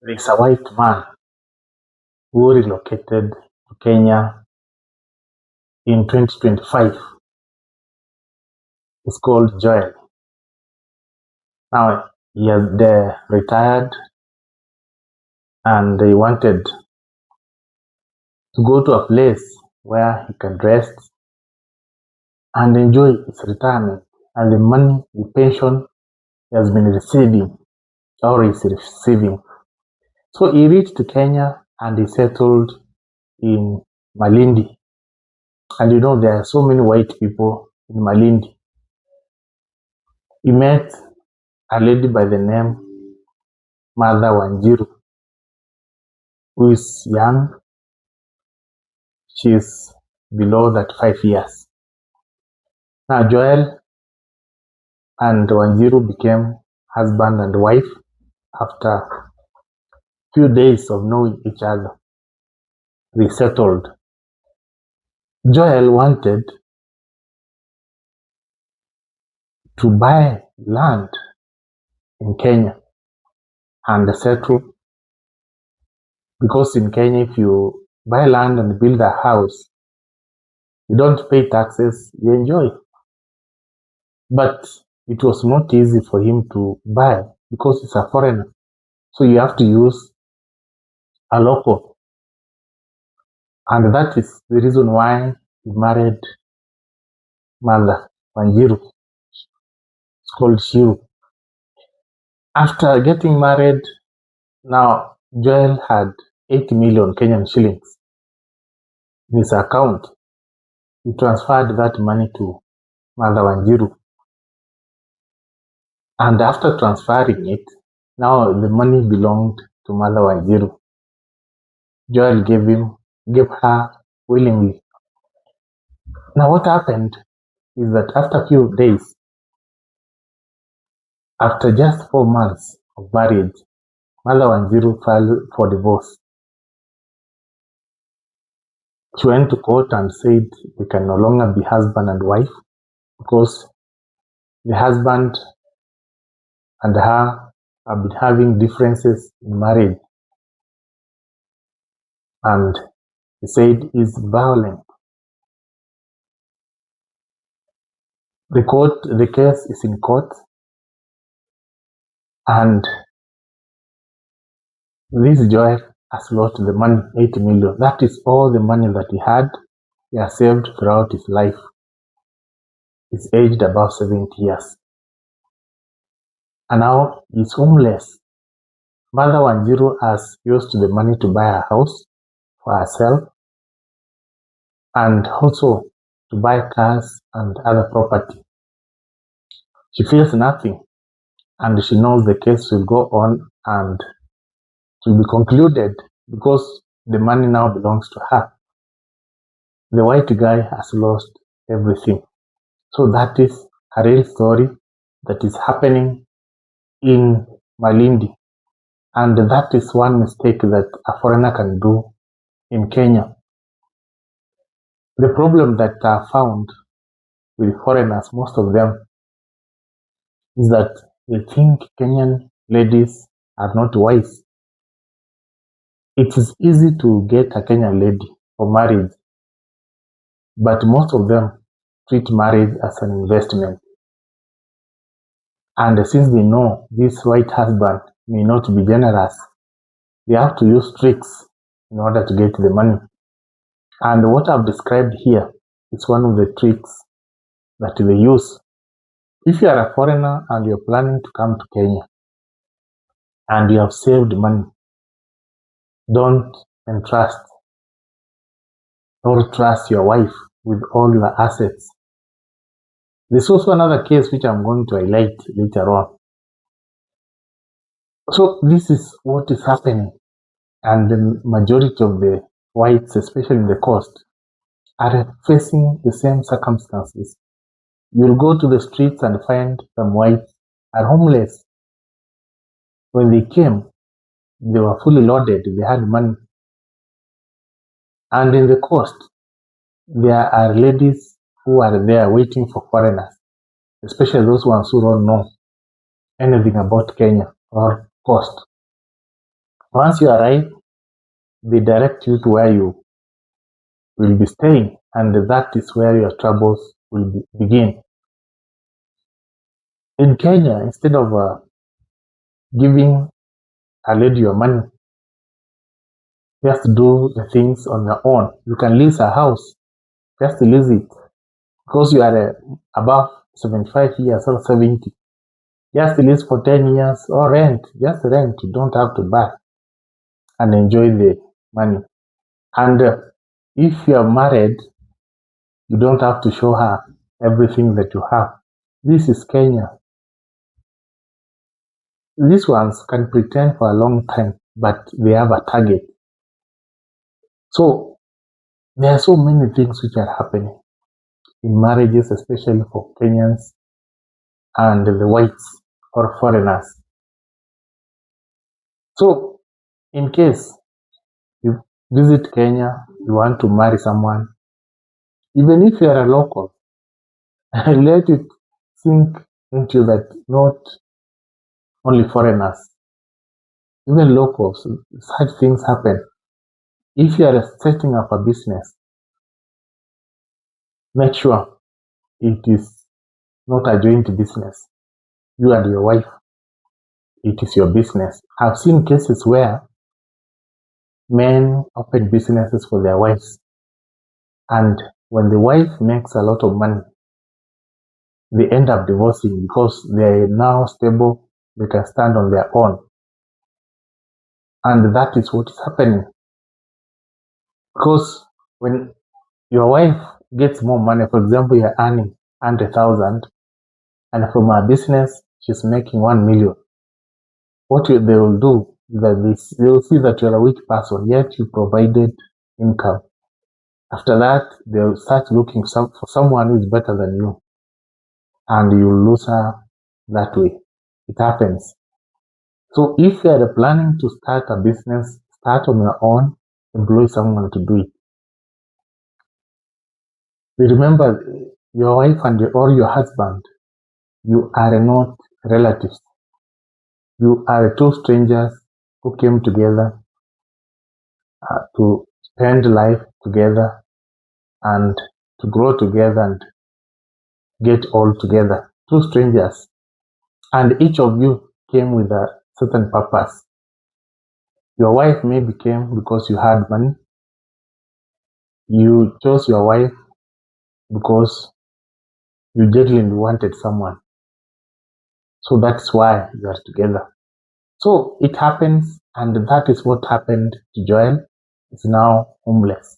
There's a white man who relocated to Kenya in 2025. It's called Joel. Now he has retired and he wanted to go to a place where he can rest and enjoy his retirement and the money, the pension he has been receiving or is receiving. So he reached Kenya and he settled in Malindi. And you know, there are so many white people in Malindi. He met a lady by the name Martha Wanjiru, who is young. She is below that 5 years. Now Joel and Wanjiru became husband and wife after few days of knowing each other. They settled. Joel wanted to buy land in Kenya and settle, because in Kenya, if you buy land and build a house, you don't pay taxes, you enjoy. But it was not easy for him to buy because he's a foreigner. So you have to use a local. And that is the reason why he married Martha Wanjiru Stole Ksh. After getting married, now Joel had 80 million Kenyan shillings in his account. He transferred that money to Martha Wanjiru. And after transferring it, now the money belonged to Martha Wanjiru. Joel gave her willingly. Now what happened is that after a few days, after just 4 months of marriage, Martha Wanjiru filed for divorce. She went to court and said they can no longer be husband and wife because the husband and her have been having differences in marriage. And he said he's violent. The case is in court, and this Joel has lost the money, 80 million. That is all the money that he had. He has saved throughout his life. He's aged above 70 years. And now he's homeless. Martha Wanjiru has used the money to buy a house for herself and also to buy cars and other property. She feels nothing, and she knows the case will go on and it will be concluded because the money now belongs to her. The white guy has lost everything. So that is a real story that is happening in Malindi. And that is one mistake that a foreigner can do in Kenya. The problem that I found with foreigners, most of them, is that they think Kenyan ladies are not wise. It is easy to get a Kenyan lady for marriage, but most of them treat marriage as an investment. And since they know this white husband may not be generous, they have to use tricks in order to get the money. And what I've described here is one of the tricks that they use. If you are a foreigner and you're planning to come to Kenya and you have saved money, don't entrust or trust your wife with all your assets. There's also another case which I'm going to highlight later on. So this is what is happening, and the majority of the whites, especially in the coast, are facing the same circumstances. You'll go to the streets and find some whites are homeless. When they came, they were fully loaded, they had money. And in the coast, there are ladies who are there waiting for foreigners, especially those ones who don't know anything about Kenya or coast. Once you arrive, they direct you to where you will be staying, and that is where your troubles will begin. In Kenya, instead of giving a lady your money, just do the things on your own. You can lease a house, just lease it, because you are above 75 years or 70. Just lease for 10 years or rent. Just rent. You don't have to buy and enjoy the money. And if you are married, you don't have to show her everything that you have. This is Kenya. These ones can pretend for a long time, but they have a target. So there are so many things which are happening in marriages, especially for Kenyans and the whites or foreigners. So in case you visit Kenya, you want to marry someone, even if you are a local, let it sink into that not only foreigners, even locals, such things happen. If you are setting up a business, make sure it is not a joint business. You and your wife, it is your business. I've seen cases where men open businesses for their wives, and when the wife makes a lot of money, they end up divorcing because they are now stable, they can stand on their own. And that is what is happening. Because when your wife gets more money, for example, you're earning 100,000, and from her business, she's making 1 million. What they will do is that they will see that you're a weak person, yet you provided income. After that, they'll start looking for someone who is better than you, and you'll lose her that way. It happens. So if you are planning to start a business, start on your own, employ someone to do it. Remember, your wife or your husband, you are not relatives. You are two strangers who came together to spend life together and to grow together and get all together. Two strangers. And each of you came with a certain purpose. Your wife maybe came because you had money. You chose your wife because you genuinely wanted someone. So that's why you are together. So it happens, and that is what happened to Joel. He's now homeless.